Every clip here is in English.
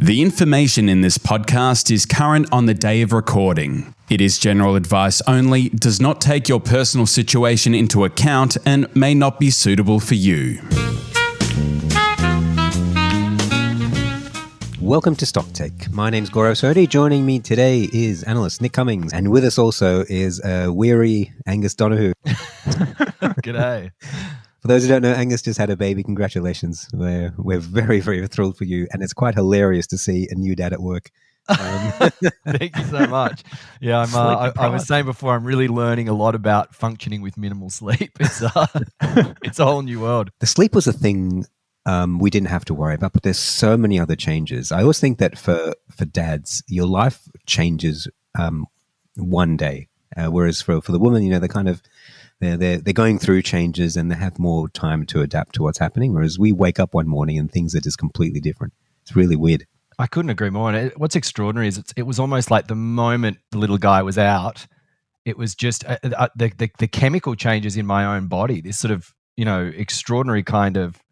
The information in this podcast is current on the day of recording. It is general advice only, does not take your personal situation into account, and may not be suitable for you. Welcome to Stock Take. My name's Gaurav Sodhi. Joining me today is analyst Nick Cummings, and with us also is weary Angus Donohoo. G'day. For those who don't know, Angus just had a baby. Congratulations. We're very, very thrilled for you, and it's quite hilarious to see a new dad at work. Thank you so much. Yeah, I was saying before, I'm really learning a lot about functioning with minimal sleep. It's a whole new world. The sleep was a thing we didn't have to worry about, but there's so many other changes. I always think that for dads, your life changes one day, whereas for the woman, you know, they're going through changes and they have more time to adapt to what's happening, whereas we wake up one morning and things are just completely different. It's really weird. I couldn't agree more. And what's extraordinary is it was almost like the moment the little guy was out, it was just the chemical changes in my own body, this sort of, you know, extraordinary kind of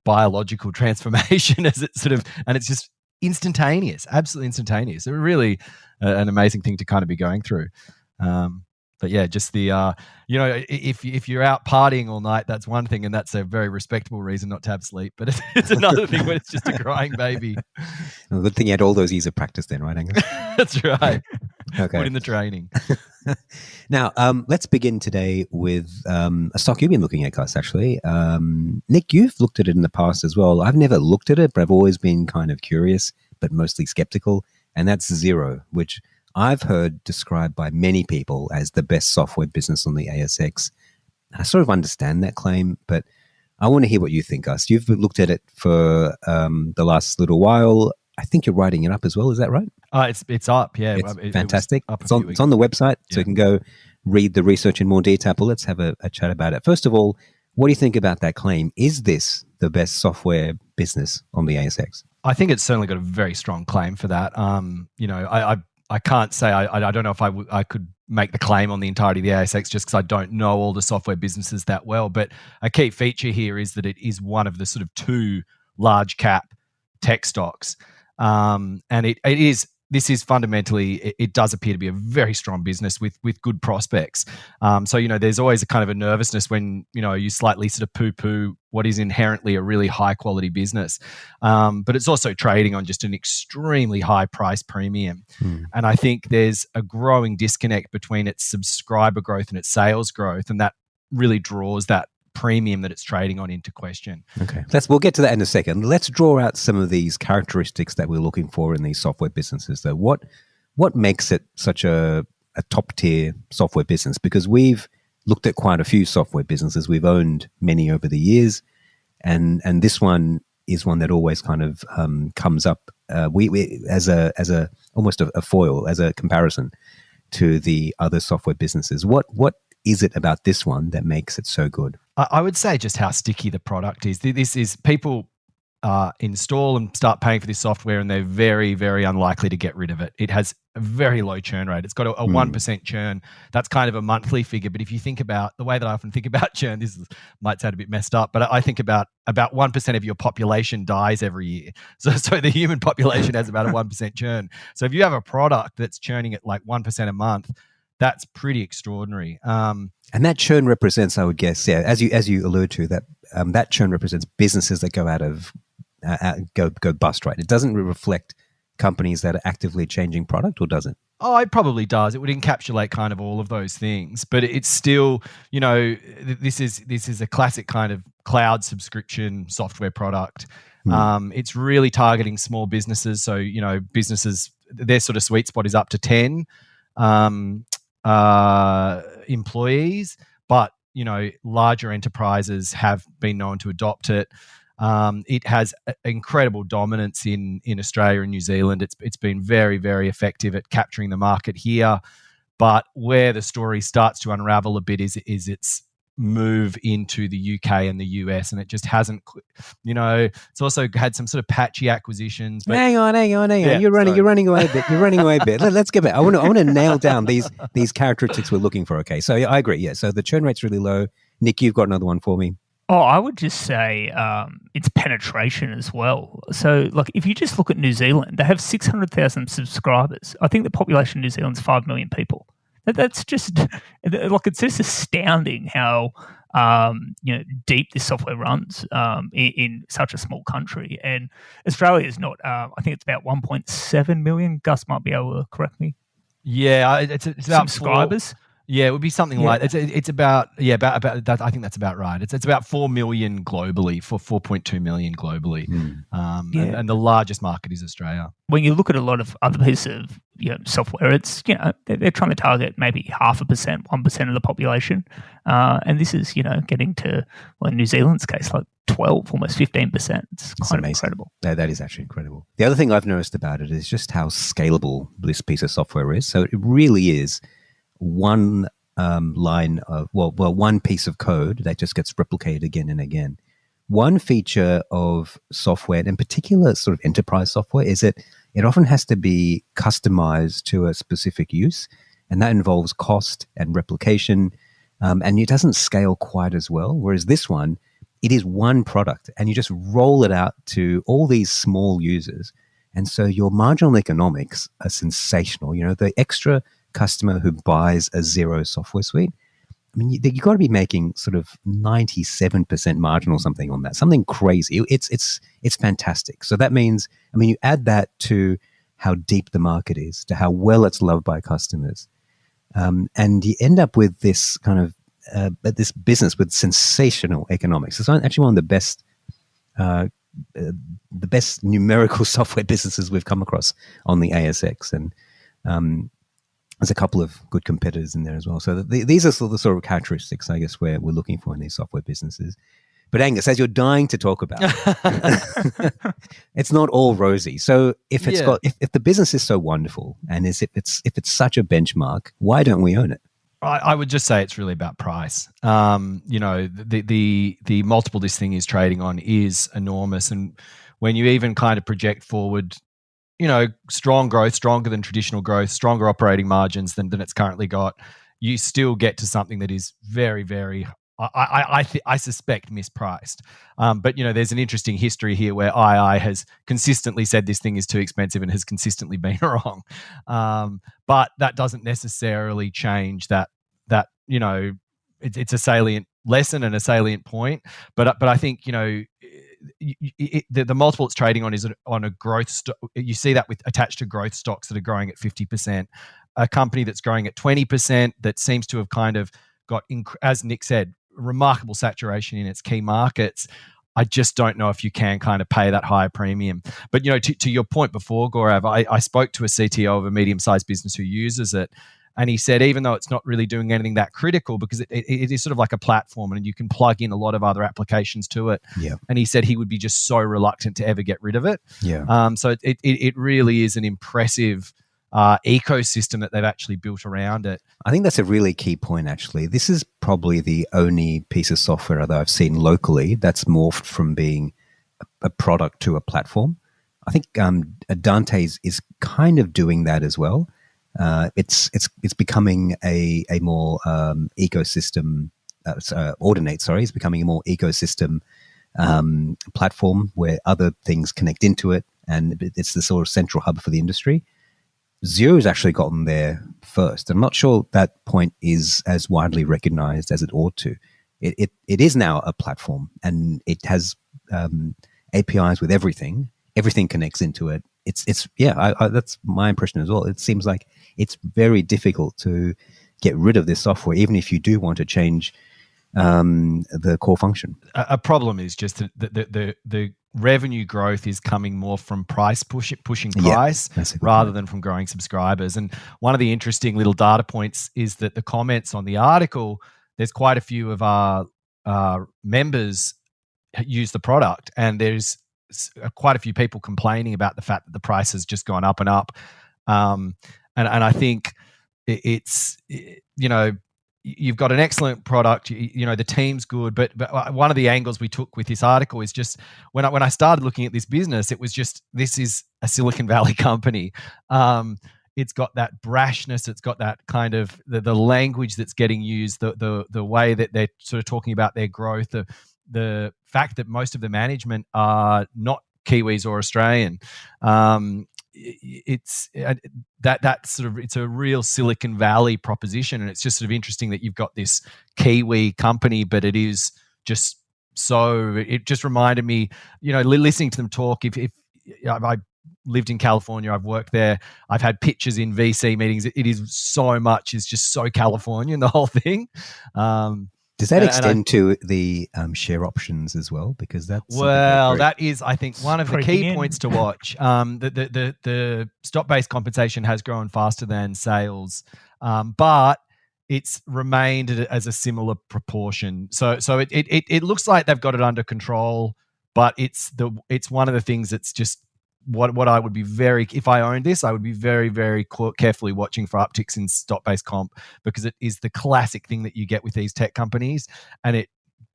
biological transformation as it sort of, and it's just instantaneous, absolutely instantaneous. It's really an amazing thing to kind of be going through. But yeah, just the, you know, if you're out partying all night, that's one thing, and that's a very respectable reason not to have sleep. But it's another thing when it's just a crying baby. Well, good thing you had all those years of practice then, right, Angus? That's right. Okay. Put in the training. Now, let's begin today with a stock you've been looking at, Gus, actually. Nick, you've looked at it in the past as well. I've never looked at it, but I've always been kind of curious, but mostly skeptical. And that's Xero, which I've heard described by many people as the best software business on the ASX. I sort of understand that claim, but I want to hear what you think, Gus. You've looked at it for the last little while. I think you're writing it up as well. Is that right? It's up, yeah. It's fantastic. Up it's on the website, so you can go read the research in more detail. But let's have a chat about it. First of all, what do you think about that claim? Is this the best software business on the ASX? I think it's certainly got a very strong claim for that. You know, I can't say, I don't know if I could make the claim on the entirety of the ASX just because I don't know all the software businesses that well. But a key feature here is that it is one of the sort of two large cap tech stocks. And this is fundamentally, it does appear to be a very strong business with good prospects. So, you know, there's always a kind of a nervousness when, you know, you slightly sort of poo-poo what is inherently a really high quality business. But it's also trading on just an extremely high price premium. And I think there's a growing disconnect between its subscriber growth and its sales growth. And that really draws that premium that it's trading on into question. Okay, we'll get to that in a second. Let's draw out some of these characteristics that we're looking for in these software businesses, though. What makes it such a top tier software business? Because we've looked at quite a few software businesses. We've owned many over the years, and this one is one that always kind of comes up we as a almost a foil, as a comparison to the other software businesses. What is it about this one that makes it so good? I would say just how sticky the product is. This is people install and start paying for this software, and they're very, very unlikely to get rid of it. It has a very low churn rate. It's got a 1% churn. That's kind of a monthly figure. But if you think about the way that I often think about churn, might sound a bit messed up, but I think about 1% of your population dies every year. So the human population has about a 1% churn. So if you have a product that's churning at like 1% a month, that's pretty extraordinary. And that churn represents, I would guess, yeah, as you allude to, that churn represents businesses that go go bust, right? It doesn't reflect companies that are actively changing product, or does it? Oh, it probably does. It would encapsulate kind of all of those things, but it's still, you know, this is a classic kind of cloud subscription software product. It's really targeting small businesses. So, you know, businesses, their sort of sweet spot is up to 10 employees, but, you know, larger enterprises have been known to adopt it. It has incredible dominance in Australia and New Zealand. It's been very, very effective at capturing the market here. But where the story starts to unravel a bit is its move into the UK and the US, and it just hasn't, you know, it's also had some sort of patchy acquisitions. But hang on. Yeah, you're running away a bit. Let's get back. I want to nail down these characteristics we're looking for. Okay, so I agree. Yeah, so the churn rate's really low. Nick, you've got another one for me. Oh, I would just say it's penetration as well. So, like, if you just look at New Zealand, they have 600,000 subscribers. I think the population of New Zealand's 5 million people. That's just like, it's just astounding how deep this software runs in such a small country. And Australia is not. I think it's about 1.7 million. Gus might be able to correct me. Yeah, it's about Subscribers. Yeah, it would be something like it's about about that. I think that's about right. It's about 4 million globally, for 4.2 million globally, and the largest market is Australia. When you look at a lot of other pieces of software, it's they're trying to target maybe 0.5%, 1% of the population, and this is getting to, well, in New Zealand's case, like 12, almost 15%. It's kind of incredible. That is actually incredible. The other thing I've noticed about it is just how scalable this piece of software is. So it really is one line of one piece of code that just gets replicated again and again. One feature of software, and in particular sort of enterprise software, is that it often has to be customized to a specific use, and that involves cost and replication, and it doesn't scale quite as well. Whereas this one, it is one product, and you just roll it out to all these small users, and so your marginal economics are sensational. The extra customer who buys a Xero software suite, I mean, you've got to be making sort of 97% margin or something on that, something crazy. It's fantastic. So that means, you add that to how deep the market is, to how well it's loved by customers, and you end up with this kind of this business with sensational economics. It's actually one of the best numerical software businesses we've come across on the ASX, and there's a couple of good competitors in there as well. So these are the sort of characteristics, I guess, we're looking for in these software businesses. But Angus, as you're dying to talk about, it's not all rosy. So if the business is so wonderful, and if it's such a benchmark, why don't we own it? I would just say it's really about price. The multiple this thing is trading on is enormous, and when you even kind of project forward, strong growth, stronger than traditional growth, stronger operating margins than it's currently got, you still get to something that is very, very, I suspect, mispriced. But there's an interesting history here where II has consistently said this thing is too expensive and has consistently been wrong. But that doesn't necessarily change that it's a salient lesson and a salient point. But I think the multiple it's trading on is on a growth. You see that attached to growth stocks that are growing at 50%. A company that's growing at 20% that seems to have kind of got, as Nick said, remarkable saturation in its key markets. I just don't know if you can kind of pay that higher premium. But to your point before, Gaurav, I spoke to a CTO of a medium-sized business who uses it. And he said, even though it's not really doing anything that critical, because it is sort of like a platform and you can plug in a lot of other applications to it. Yeah. And he said he would be just so reluctant to ever get rid of it. Yeah. So it really is an impressive ecosystem that they've actually built around it. I think that's a really key point, actually. This is probably the only piece of software that I've seen locally that's morphed from being a product to a platform. I think Dante's is kind of doing that as well. It's becoming a more ecosystem. Ordinate, sorry, is becoming a more ecosystem platform where other things connect into it, and it's the sort of central hub for the industry. Xero's actually gotten there first. I'm not sure that point is as widely recognized as it ought to. It is now a platform, and it has APIs with everything. Everything connects into it. That's my impression as well. It seems like it's very difficult to get rid of this software, even if you do want to change the core function. A problem is just the revenue growth is coming more from pushing price rather than from growing subscribers. And one of the interesting little data points is that the comments on the article, there's quite a few of our members use the product, and there's quite a few people complaining about the fact that the price has just gone up and up. And I think it's you've got an excellent product, the team's good, but one of the angles we took with this article is just when I started looking at this business, it was just, this is a Silicon Valley company. It's got that brashness, it's got that kind of the language that's getting used, the way that they're sort of talking about their growth, the fact that most of the management are not Kiwis or Australian, it's a real Silicon Valley proposition, and it's just sort of interesting that you've got this Kiwi company, but it is just so. It just reminded me, listening to them talk. If I lived in California, I've worked there, I've had pitches in VC meetings. It is so much. It's just so Californian, the whole thing. Does that extend to the share options as well? Because that is, I think, one of the key points to watch. The stock-based compensation has grown faster than sales, but it's remained as a similar proportion. So it looks like they've got it under control, but it's one of the things that's just what I would be if I owned this, I would be very, very carefully watching for upticks in stock-based comp, because it is the classic thing that you get with these tech companies. And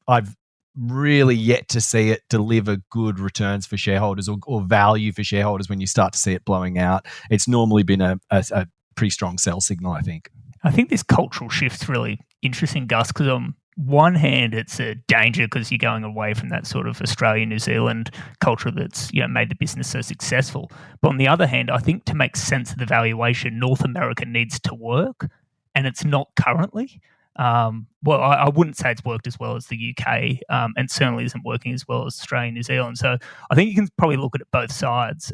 I've really yet to see it deliver good returns for shareholders or value for shareholders when you start to see it blowing out. It's normally been a pretty strong sell signal, I think. I think this cultural shift's really interesting, Gus, because on one hand, it's a danger because you're going away from that sort of Australia, New Zealand culture that's made the business so successful. But on the other hand, I think to make sense of the valuation, North America needs to work, and it's not currently. I wouldn't say it's worked as well as the UK, and certainly isn't working as well as Australia and New Zealand. So I think you can probably look at it both sides,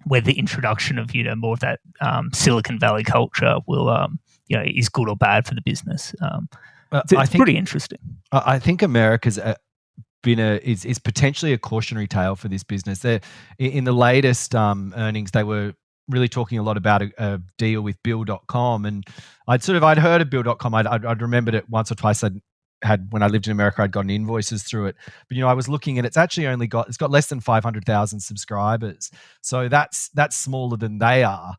where the introduction of more of that Silicon Valley culture will is good or bad for the business. It's pretty interesting. I think America's is potentially a cautionary tale for this business. In the latest earnings, they were really talking a lot about a deal with Bill.com, and I'd heard of Bill.com. I'd remembered it once or twice. When I lived in America, I'd gotten invoices through it. But I was looking, and it's actually it's got less than 500,000 subscribers. So that's smaller than they are.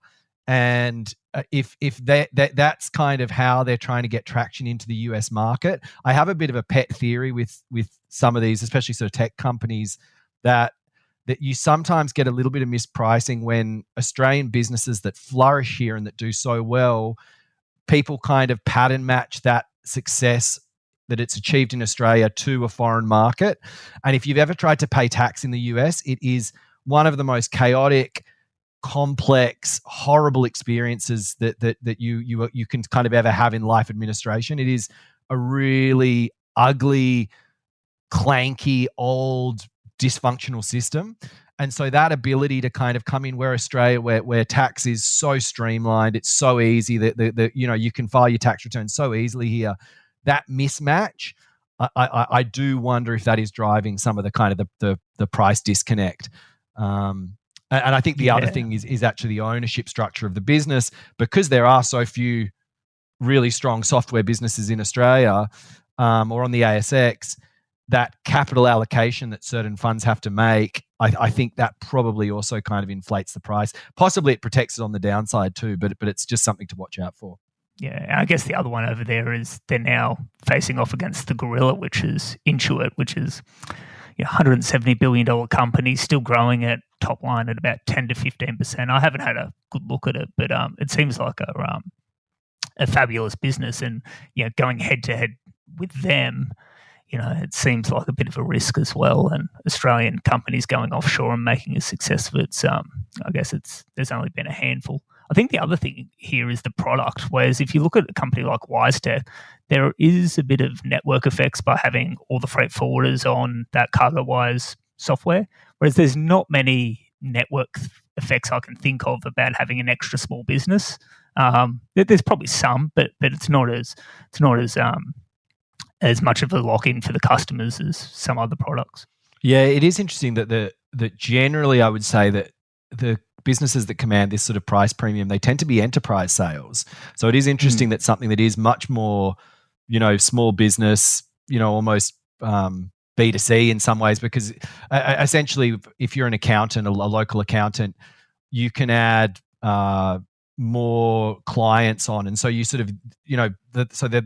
And if that's kind of how they're trying to get traction into the US market, I have a bit of a pet theory with some of these, especially sort of tech companies, that you sometimes get a little bit of mispricing when Australian businesses that flourish here and that do so well, people kind of pattern match that success that it's achieved in Australia to a foreign market. And if you've ever tried to pay tax in the US, it is one of the most chaotic, complex, horrible experiences that you can kind of ever have in life administration. It is a really ugly, clanky, old, dysfunctional system. And so that ability to kind of come in where Australia, where tax is so streamlined, it's so easy that you can file your tax return so easily here. That mismatch, I do wonder if that is driving some of the kind of the price disconnect. And I think the other thing is actually the ownership structure of the business, because there are so few really strong software businesses in Australia or on the ASX. That capital allocation that certain funds have to make, I think that probably also kind of inflates the price. Possibly it protects it on the downside too, but it's just something to watch out for. Yeah, I guess the other one over there is they're now facing off against the gorilla, which is Intuit, which is $170 billion company, still growing at top line at about 10 to 15%. I haven't had a good look at it, but it seems like a fabulous business. And going head to head with them, it seems like a bit of a risk as well. And Australian companies going offshore and making a success of it, I guess there's only been a handful. I think the other thing here is the product, whereas if you look at a company like WiseTech, there is a bit of network effects by having all the freight forwarders on that CargoWise software, whereas there's not many network effects I can think of about having an extra small business. There's probably some, but it's not as much of a lock-in for the customers as some other products. Yeah, it is interesting that generally I would say that the businesses that command this sort of price premium, they tend to be enterprise sales. So it is interesting that something that is much more, small business, almost B2C in some ways, because essentially if you're an accountant, a local accountant, you can add more clients on. And so you sort of, so that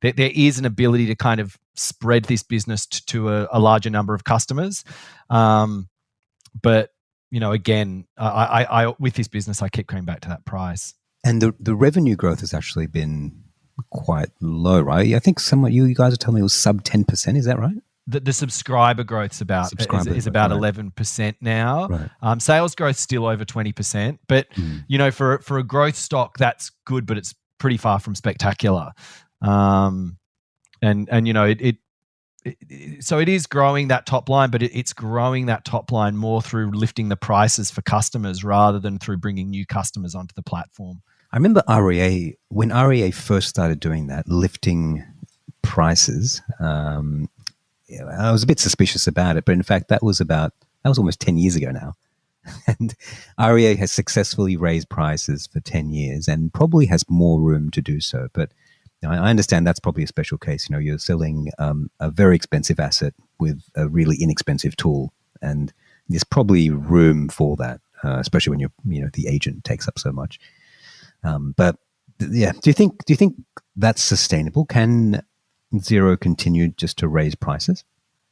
there is an ability to kind of spread this business to a larger number of customers. But again, I with this business, I keep coming back to that price. And the revenue growth has actually been quite low, right? I think you guys are telling me it was sub 10%. Is that right? The subscriber growth's about is about 11% now. Right. Sales growth still over 20%, but for a growth stock, that's good, but it's pretty far from spectacular. So it is growing that top line, but it's growing that top line more through lifting the prices for customers rather than through bringing new customers onto the platform. I remember when REA first started doing that, lifting prices. I was a bit suspicious about it, but in fact, that was almost 10 years ago now. And REA has successfully raised prices for 10 years and probably has more room to do so. But I understand that's probably a special case. You're selling a very expensive asset with a really inexpensive tool, and there's probably room for that, especially when the agent takes up so much. But yeah, do you think that's sustainable? Can Xero continue just to raise prices?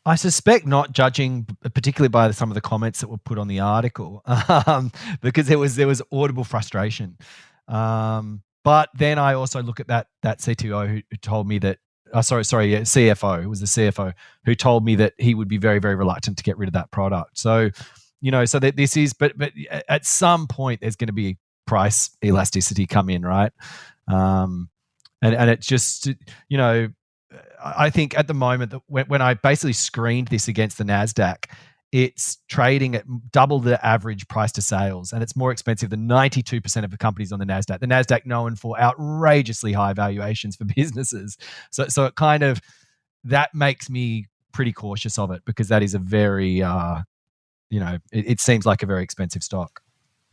I suspect not, judging particularly by some of the comments that were put on the article, because there was audible frustration. But then I also look at that CTO who told me that, CFO, it was the CFO who told me that he would be very, very reluctant to get rid of that product. So, so that this is, but at some point there's going to be price elasticity come in, right? And it's just, I think at the moment that when I basically screened this against the NASDAQ, it's trading at double the average price to sales, and it's more expensive than 92% of the companies on the NASDAQ. The NASDAQ known for outrageously high valuations for businesses. So it kind of, that makes me pretty cautious of it, because that is a very, it seems like a very expensive stock.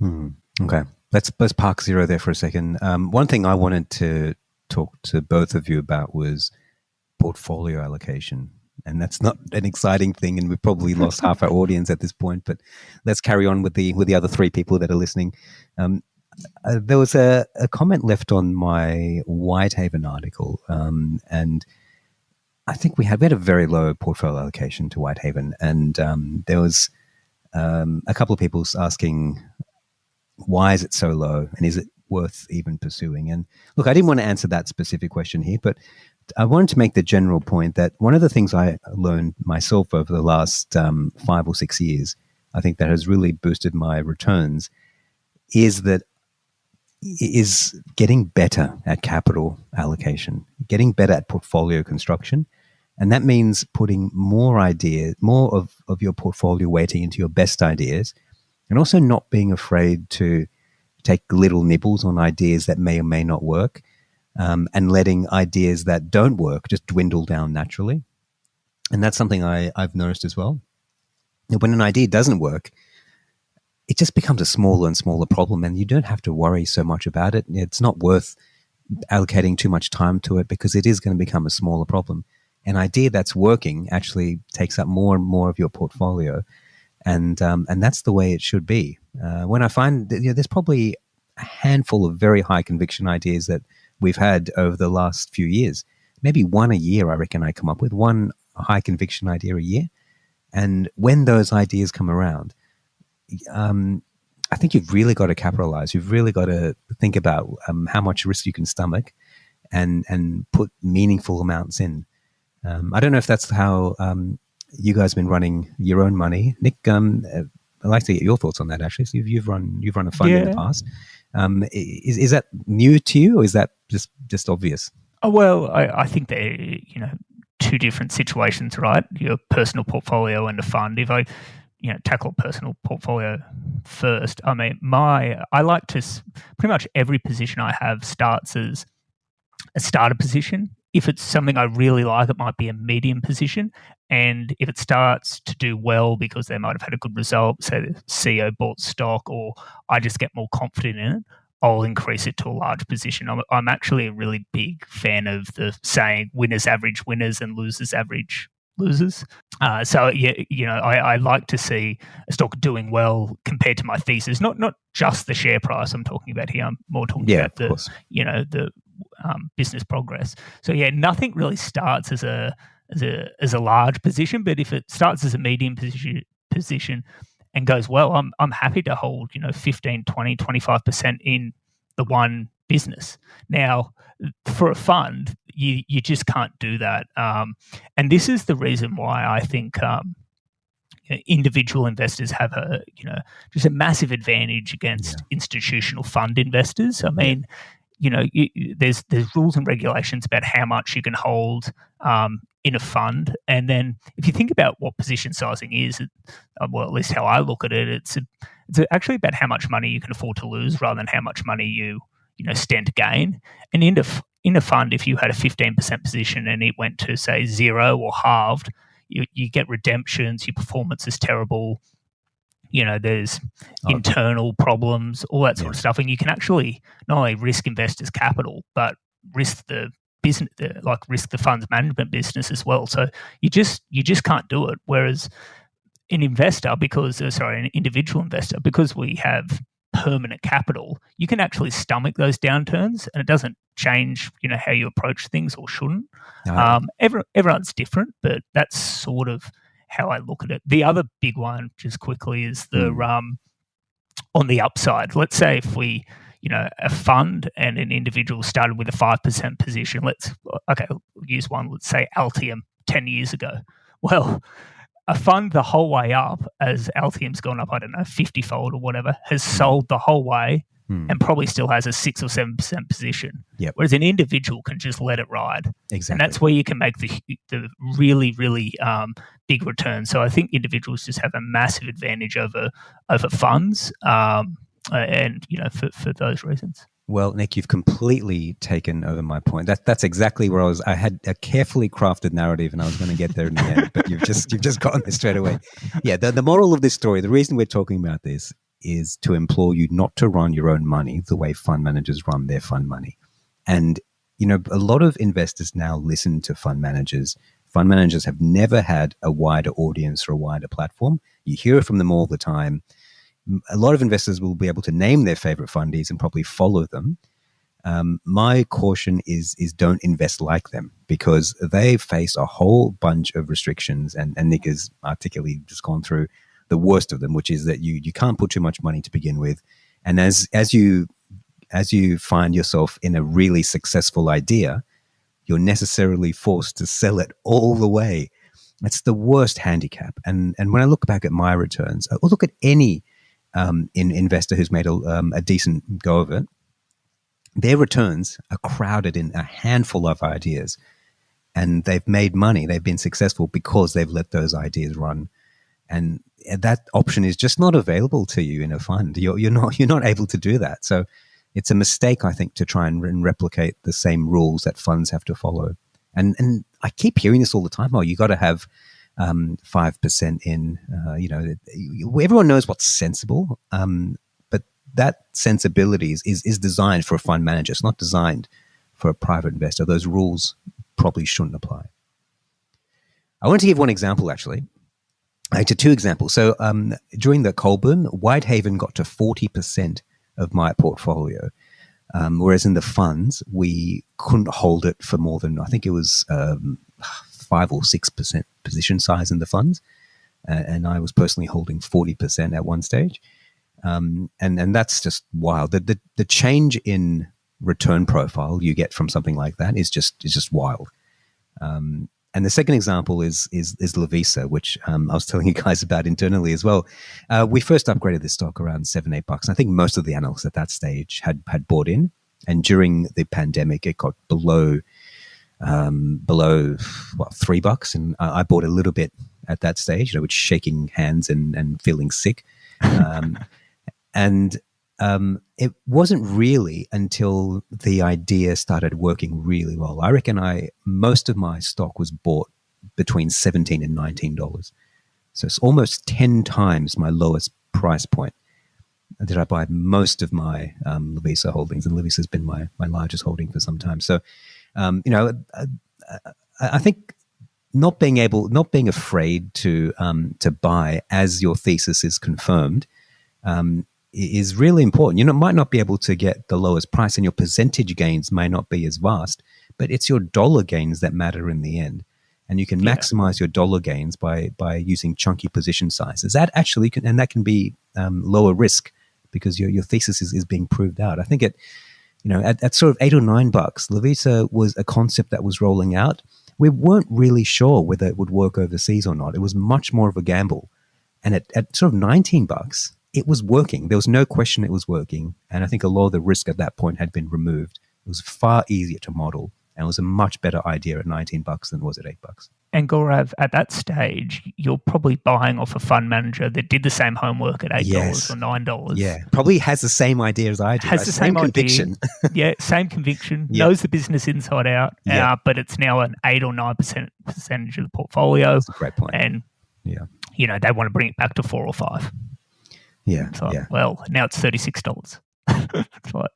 Okay. Let's park Xero there for a second. One thing I wanted to talk to both of you about was portfolio allocation. And that's not an exciting thing, and we've probably lost half our audience at this point, but let's carry on with the other three people that are listening. There was a comment left on my Whitehaven article, and I think we had a very low portfolio allocation to Whitehaven, and there was a couple of people asking, why is it so low, and is it worth even pursuing? And look, I didn't want to answer that specific question here, but I wanted to make the general point that one of the things I learned myself over the last 5 or 6 years, I think that has really boosted my returns, is getting better at capital allocation, getting better at portfolio construction. And that means putting more of your portfolio weighting into your best ideas, and also not being afraid to take little nibbles on ideas that may or may not work. And letting ideas that don't work just dwindle down naturally. And that's something I've noticed as well. When an idea doesn't work, it just becomes a smaller and smaller problem, and you don't have to worry so much about it. It's not worth allocating too much time to it, because it is going to become a smaller problem. An idea that's working actually takes up more and more of your portfolio. And that's the way it should be. When I find that, there's probably a handful of very high conviction ideas that we've had over the last few years. Maybe one a year, I reckon I come up with one high conviction idea a year. And when those ideas come around, I think you've really got to capitalize. You've really got to think about how much risk you can stomach and put meaningful amounts in. I don't know if that's how you guys have been running your own money. Nick, I'd like to get your thoughts on that, actually. So you've run a fund in the past. Is that new to you, or is that just obvious? Oh, well, I think they're two different situations, right? Your personal portfolio and a fund. If I tackle personal portfolio first, I mean, I like to pretty much every position I have starts as a starter position. If it's something I really like, it might be a medium position. And if it starts to do well because they might have had a good result, say the CEO bought stock, or I just get more confident in it, I'll increase it to a large position. I'm actually a really big fan of the saying, winners average winners and losers average losers. So I like to see a stock doing well compared to my thesis, not just the share price I'm talking about here. I'm more talking about the business progress. So nothing really starts as a large position, but if it starts as a medium position and goes well, I'm happy to hold 15, 20, 25% in the one business. Now, for a fund, you just can't do that. And this is the reason why I think individual investors have just a massive advantage against institutional fund investors. I mean, there's rules and regulations about how much you can hold in a fund, and then if you think about what position sizing is, well, at least how I look at it, it's actually about how much money you can afford to lose rather than how much money you stand to gain. And in a fund, if you had a 15% position and it went to say 0 or halved, you get redemptions, your performance is terrible, there's internal problems, all that sort of stuff. And you can actually not only risk investors' capital, but risk the business, risk the fund's management business as well. So you just can't do it. Whereas an individual investor, because we have permanent capital, you can actually stomach those downturns, and it doesn't change, how you approach things or shouldn't. Everyone's different, but that's sort of how I look at it. The other big one, just quickly, is on the upside. Let's say if we, a fund and an individual started with a 5% position. We'll use one. Let's say Altium 10 years ago. Well, a fund the whole way up, as Altium's gone up, 50-fold or whatever, has sold the whole way and probably still has a 6 or 7% position. Yep. Whereas an individual can just let it ride. Exactly. And that's where you can make the really, really big return. So I think individuals just have a massive advantage over funds, and for those reasons. Well, Nick, you've completely taken over my point. That's exactly where I had a carefully crafted narrative, and I was going to get there in the end, but you've just gotten there straight away. Yeah, the moral of this story, the reason we're talking about this is to implore you not to run your own money the way fund managers run their fund money. And, a lot of investors now listen to fund managers. Fund managers have never had a wider audience or a wider platform. You hear from them all the time. A lot of investors will be able to name their favorite fundies and probably follow them. My caution is don't invest like them, because they face a whole bunch of restrictions, and Nick has articulately just gone through the worst of them, which is that you can't put too much money to begin with. And as you find yourself in a really successful idea, you're necessarily forced to sell it all the way. That's the worst handicap. And when I look back at my returns, or look at any investor who's made a decent go of it, their returns are crowded in a handful of ideas, and they've made money. They've been successful because they've let those ideas run, and that option is just not available to you in a fund. You're not able to do that. So it's a mistake, I think, to try and replicate the same rules that funds have to follow. And I keep hearing this all the time. Oh, you got to have 5% in. Everyone knows what's sensible, but that sensibility is designed for a fund manager. It's not designed for a private investor. Those rules probably shouldn't apply. I want to give one example, actually. To two examples. So during the coal boom, Whitehaven got to 40% of my portfolio, whereas in the funds, we couldn't hold it for more than, I think it was 5 or 6% position size in the funds. And I was personally holding 40% at one stage. And that's just wild. The change in return profile you get from something like that is just wild. And the second example is Lovisa, which I was telling you guys about internally as well. We first upgraded this stock around $7-8. I think most of the analysts at that stage had bought in, and during the pandemic, it got below $3, and I bought a little bit at that stage, with shaking hands and feeling sick, and it wasn't really until the idea started working really well. I reckon most of my stock was bought between $17 and $19. So it's almost 10 times my lowest price point. Did I buy most of my Lovisa holdings, and Lovisa's been my largest holding for some time. So, I think not being afraid to buy as your thesis is confirmed is really important. You might not be able to get the lowest price, and your percentage gains may not be as vast, but it's your dollar gains that matter in the end. And you can maximize your dollar gains by using chunky position sizes. That actually can be lower risk because your thesis is being proved out. I think at sort of $8 or $9, Lovisa was a concept that was rolling out. We weren't really sure whether it would work overseas or not. It was much more of a gamble. And at sort of $19, it was working. There was no question it was working. And I think a lot of the risk at that point had been removed. It was far easier to model. And it was a much better idea at $19 than it was at $8. And Gaurav, at that stage, you're probably buying off a fund manager that did the same homework at $8 or $9. Yeah, probably has the same idea as I do. Has the same conviction. Yeah, same conviction. Knows the business inside out. But it's now an 8 or 9% percentage of the portfolio. That's a great point. And they want to bring it back to 4 or 5. Yeah, Well, now it's $36. It's like,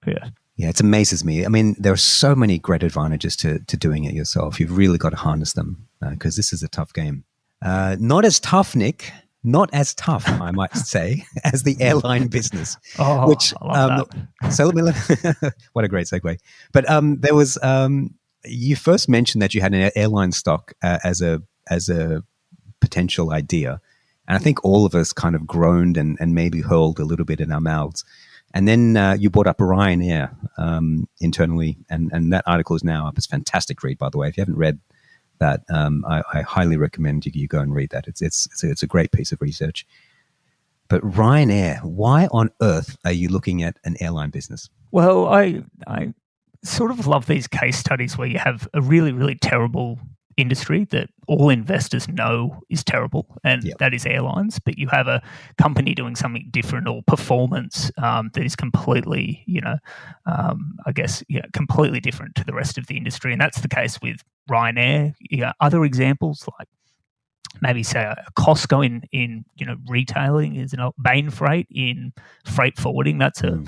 Yeah, it amazes me. I mean, there are so many great advantages to doing it yourself. You've really got to harness them because this is a tough game. Not as tough, Nick. Not as tough, I might say, as the airline business. Oh, which I love that. So what a great segue. But there was you first mentioned that you had an airline stock as a potential idea, and I think all of us kind of groaned and maybe hurled a little bit in our mouths. And then you brought up Ryanair internally, and that article is now up. It's a fantastic read, by the way. If you haven't read that, I highly recommend you go and read that. It's a great piece of research. But Ryanair, why on earth are you looking at an airline business? Well, I sort of love these case studies where you have a really, really terrible industry that all investors know is terrible, and that is airlines, but you have a company doing something different or performance that is completely, completely different to the rest of the industry. And that's the case with Ryanair. Other examples like maybe say a Costco in retailing is Bain Freight in freight forwarding. That's a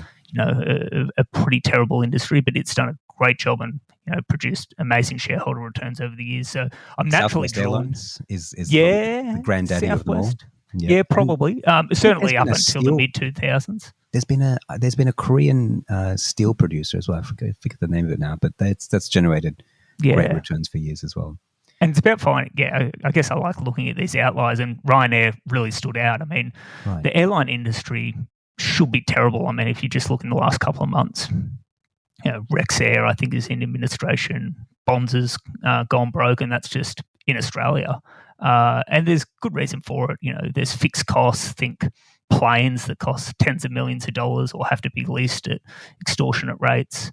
pretty terrible industry, but it's done a great job and produced amazing shareholder returns over the years. So I'm naturally Southwest drawn. Airlines is the granddaddy Southwest. of them all. Yeah, probably. Certainly up until the mid 2000s. There's been a Korean steel producer as well. I forget the name of it now, but that's generated great returns for years as well. And it's about finding. Yeah, I guess I like looking at these outliers, and Ryanair really stood out. I mean, the airline industry should be terrible. I mean, if you just look in the last couple of months. Rexair, I think, is in administration. Bonds has gone broke, and that's just in Australia. And there's good reason for it. There's fixed costs. Think planes that cost tens of millions of dollars or have to be leased at extortionate rates.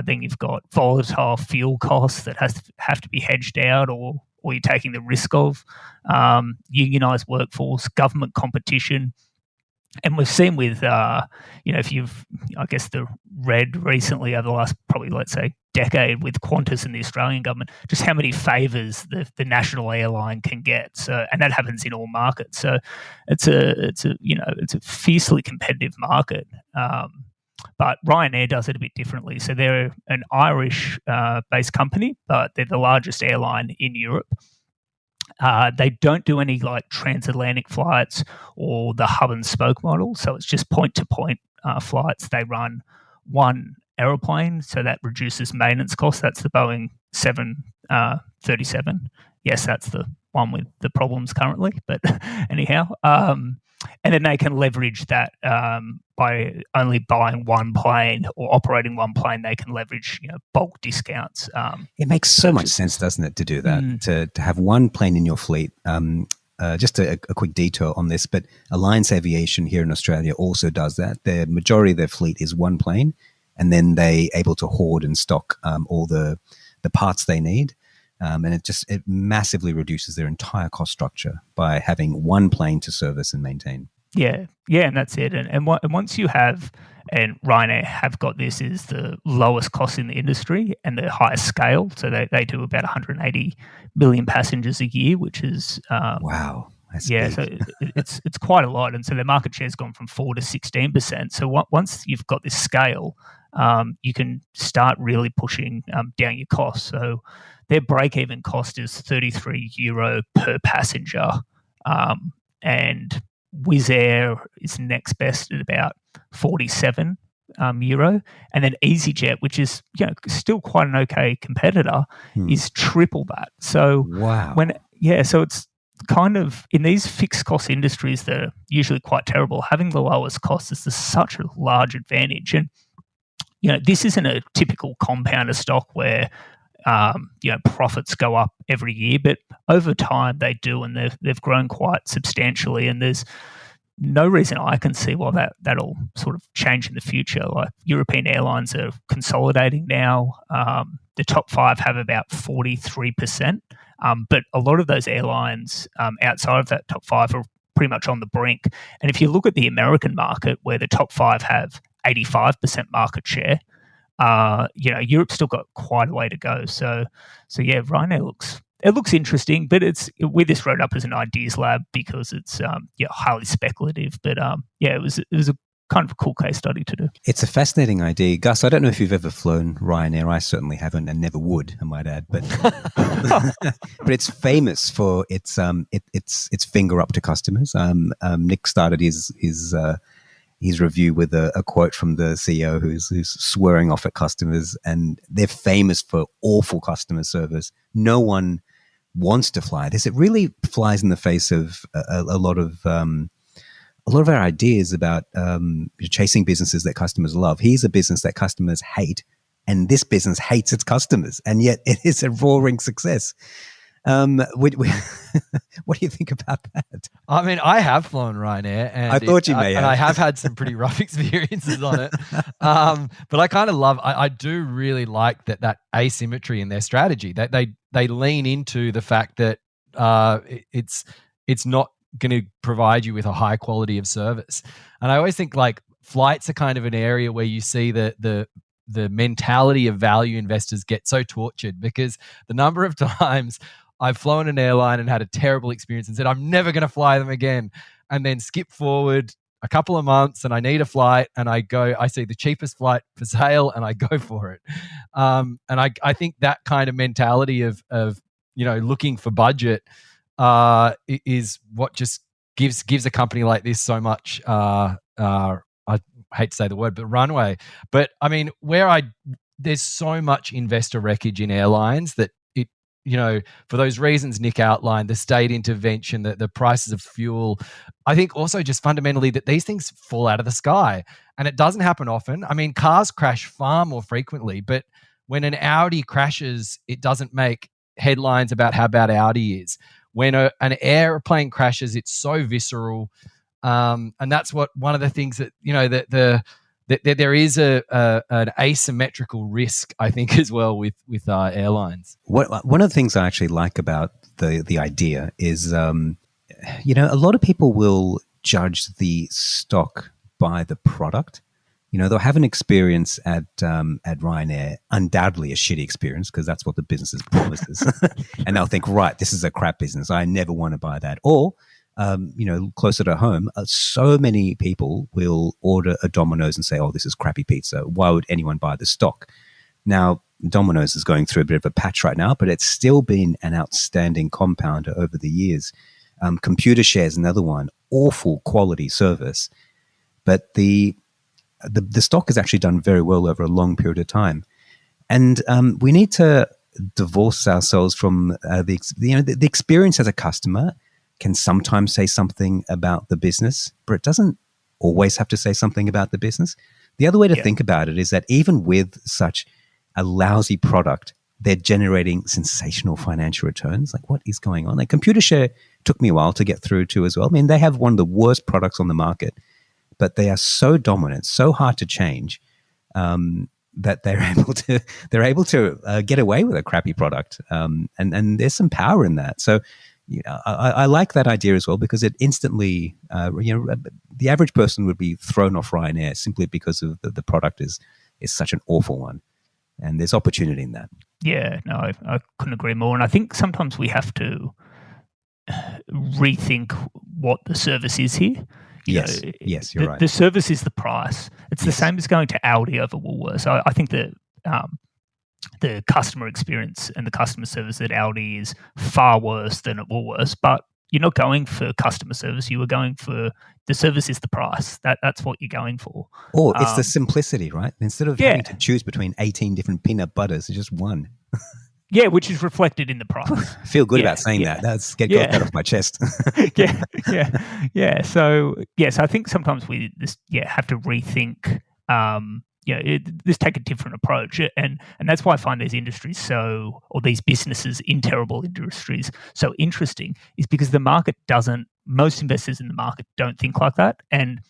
Then you've got volatile fuel costs that have to be hedged out or you're taking the risk of. Unionised workforce, government competition. And we've seen with, if you've, I guess, read recently over the last probably, let's say, decade with Qantas and the Australian government, just how many favours the national airline can get. So, and that happens in all markets. So, it's a fiercely competitive market. But Ryanair does it a bit differently. So they're an Irish-based company, but they're the largest airline in Europe. They don't do any like transatlantic flights or the hub and spoke model. So it's just point-to-point flights. They run one aeroplane, so that reduces maintenance costs. That's the Boeing 737. Yes, that's the one with the problems currently. But anyhow, and then they can leverage that by only buying one plane or operating one plane. They can leverage bulk discounts. It makes so much sense, doesn't it, to do that, to have one plane in your fleet. Just a quick detour on this, but Alliance Aviation here in Australia also does that. The majority of their fleet is one plane, and then they able to hoard and stock all the parts they need. And it massively reduces their entire cost structure by having one plane to service and maintain. Yeah, and that's it. And once you have, and Ryanair have got this, is the lowest cost in the industry and the highest scale. So they do about 180 million passengers a year, which is wow. That's big. So it's quite a lot. And so their market share has gone from 4 to 16%. So once you've got this scale, you can start really pushing down your costs. So their break-even cost is €33 per passenger, and Wizz Air is next best at about €47, and then EasyJet, which is still quite an okay competitor, is triple that. So wow, so it's kind of in these fixed cost industries that are usually quite terrible. Having the lowest cost is such a large advantage, and this isn't a typical compounder stock where profits go up every year, but over time they do, and they've grown quite substantially. And there's no reason I can see why that'll sort of change in the future. Like European airlines are consolidating now. The top 5 have about 43%, but a lot of those airlines outside of that top 5 are pretty much on the brink. And if you look at the American market, where the top 5 have 85% market share, Europe's still got quite a way to go. So yeah, Ryanair looks interesting, but we just wrote up as an ideas lab because it's highly speculative. But it was a kind of a cool case study to do. It's a fascinating idea, Gus. I don't know if you've ever flown Ryanair. I certainly haven't, and never would, I might add. But but it's famous for its finger up to customers. Nick started his review with a quote from the CEO who's swearing off at customers, and they're famous for awful customer service. No one wants to fly this. It really flies in the face of a lot of our ideas about chasing businesses that customers love. Here's a business that customers hate, and this business hates its customers, and yet it is a roaring success. What do you think about that? I mean, I have flown Ryanair, and I thought you may have. And I have had some pretty rough experiences on it. But I kind of love. I do really like that asymmetry in their strategy. That they lean into the fact that it's not going to provide you with a high quality of service. And I always think like flights are kind of an area where you see the mentality of value investors get so tortured, because the number of times I've flown an airline and had a terrible experience and said, I'm never going to fly them again. And then skip forward a couple of months and I need a flight, and I see the cheapest flight for sale and I go for it. And I think that kind of mentality of looking for budget is what just gives a company like this so much, I hate to say the word, but runway. But I mean, there's so much investor wreckage in airlines that for those reasons Nick outlined, the state intervention, the prices of fuel, I think also just fundamentally that these things fall out of the sky, and it doesn't happen often. I mean, cars crash far more frequently, but when an Audi crashes, it doesn't make headlines about how bad Audi is. When an airplane crashes, it's so visceral. And that's one of the things that, that there is an asymmetrical risk, I think, as well with airlines. One of the things I actually like about the idea is, a lot of people will judge the stock by the product. They'll have an experience at Ryanair, undoubtedly a shitty experience, because that's what the business promises. And they'll think, right, this is a crap business. I never want to buy that. Or, closer to home, so many people will order a Domino's and say, oh, this is crappy pizza. Why would anyone buy the stock? Now, Domino's is going through a bit of a patch right now, but it's still been an outstanding compounder over the years. Computer Share's another one, awful quality service. But the stock has actually done very well over a long period of time. And we need to divorce ourselves from the experience as a customer can sometimes say something about the business, but it doesn't always have to say something about the business. The other way to think about it is that even with such a lousy product, they're generating sensational financial returns. Like, what is going on? Like, Computer Share took me a while to get through to as well. I mean, they have one of the worst products on the market, but they are so dominant, so hard to change, that they're able to get away with a crappy product, and there's some power in that. So, I like that idea as well, because it instantly, the average person would be thrown off Ryanair simply because of the product is such an awful one, and there's opportunity in that. Yeah, no, I couldn't agree more. And I think sometimes we have to rethink what the service is here. Yes, you're right. The service is the price. It's the same as going to Audi over Woolworths. I think that the customer experience and the customer service at Audi is far worse than at Woolworths, but you're not going for customer service. You were going for the service is the price. That's what you're going for. Or it's the simplicity, right? Instead of having to choose between 18 different peanut butters, it's just one. Yeah, which is reflected in the price. I feel good about saying that. That's get that off my chest. Yeah. So I think sometimes we just have to rethink Just take a different approach, and that's why I find these industries these businesses in terrible industries so interesting, is because the market doesn't. Most investors in the market don't think like that, and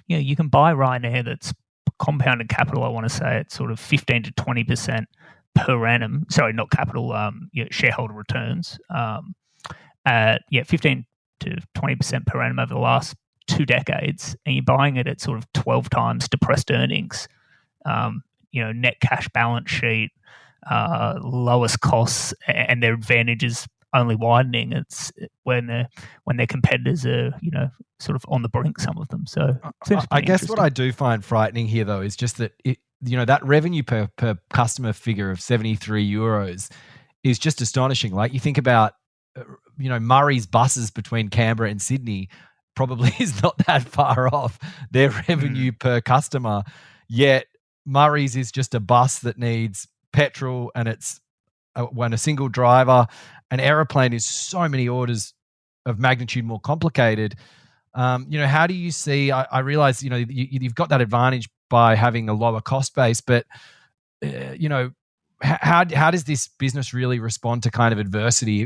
you can buy Ryanair that's compounded capital. I want to say it's sort of 15 to 20% per annum. Sorry, not capital. Shareholder returns. 15 to 20% per annum over the last 2 decades, and you're buying it at sort of 12 times depressed earnings, net cash balance sheet, lowest costs, and their advantages only widening. It's when their competitors are, sort of on the brink, some of them. So I guess what I do find frightening here, though, is just that that revenue per customer figure of €73 is just astonishing. Like, you think about, Murray's buses between Canberra and Sydney probably is not that far off their revenue per customer. Yet Murray's is just a bus that needs petrol, and it's when a single driver. An aeroplane is so many orders of magnitude more complicated. How do you see? I realize you've got that advantage by having a lower cost base, but how does this business really respond to kind of adversity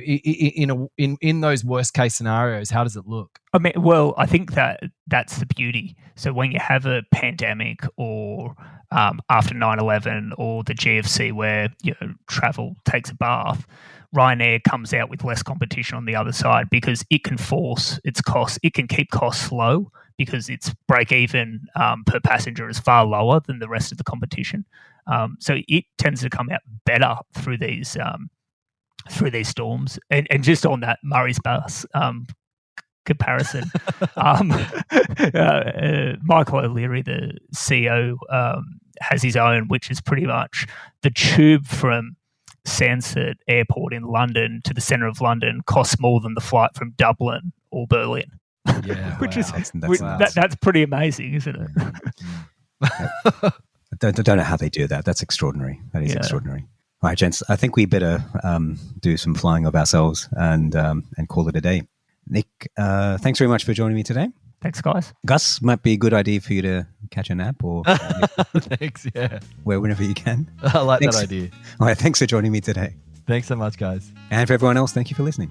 in those worst case scenarios? How does it look? I mean, well, I think that's the beauty. So when you have a pandemic, or after 9/11 or the GFC, where travel takes a bath, Ryanair comes out with less competition on the other side, because it can force its costs. It can keep costs low because its break even per passenger is far lower than the rest of the competition. So it tends to come out better through these storms. And just on that Murray's bus comparison, Michael O'Leary, the CEO, has his own, which is pretty much the tube from Stansted Airport in London to the centre of London costs more than the flight from Dublin or Berlin. Yeah, that's pretty amazing, isn't it? I don't know how they do that. That's extraordinary. That is extraordinary. All right, gents, I think we better do some flying of ourselves and call it a day. Nick, thanks very much for joining me today. Thanks, guys. Gus, might be a good idea for you to catch a nap or thanks, whenever you can. I like that idea. All right, thanks for joining me today. Thanks so much, guys. And for everyone else, thank you for listening.